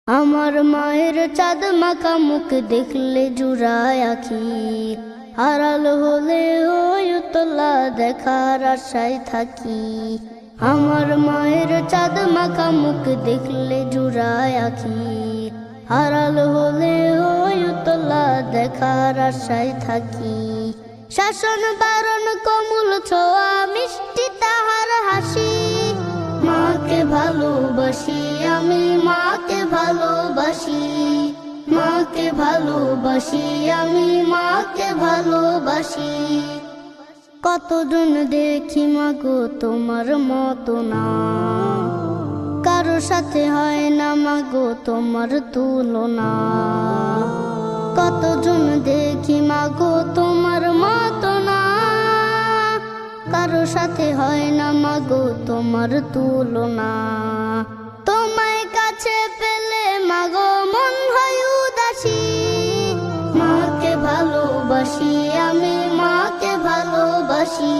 আমার মায়ের চাঁদ মাখা মুখ দেখলে জুড়ায় আখি, আড়াল হলে ওই উতলা দেখার আশায় থাকি। আমার মায়ের চাঁদ মাখা মুখ দেখলে জুড়ায় আখি, আড়াল হলে ওই উতলা দেখার আশায় থাকি। শাসন বারণ কমল ছোঁয়া মিষ্টি তাহার হাসি, মাকে ভালোবাসি আমি মাকে ভালোবাসি, মাকে ভালোবাসি আমি মাকে ভালোবাসি। কতজন দেখি মাগো তোমার মতো না, কারো সাথে হয় না মাগো তোমার তুলনা। কতজন দেখি মাগো তোমার মতো না, কারো সাথে হয় না মাগো তোমার তুলনা। তোমায় কাছে পেলে মাগো মন হয় উদাসী, মাকে ভালোবাসি আমি মাকে ভালোবাসি।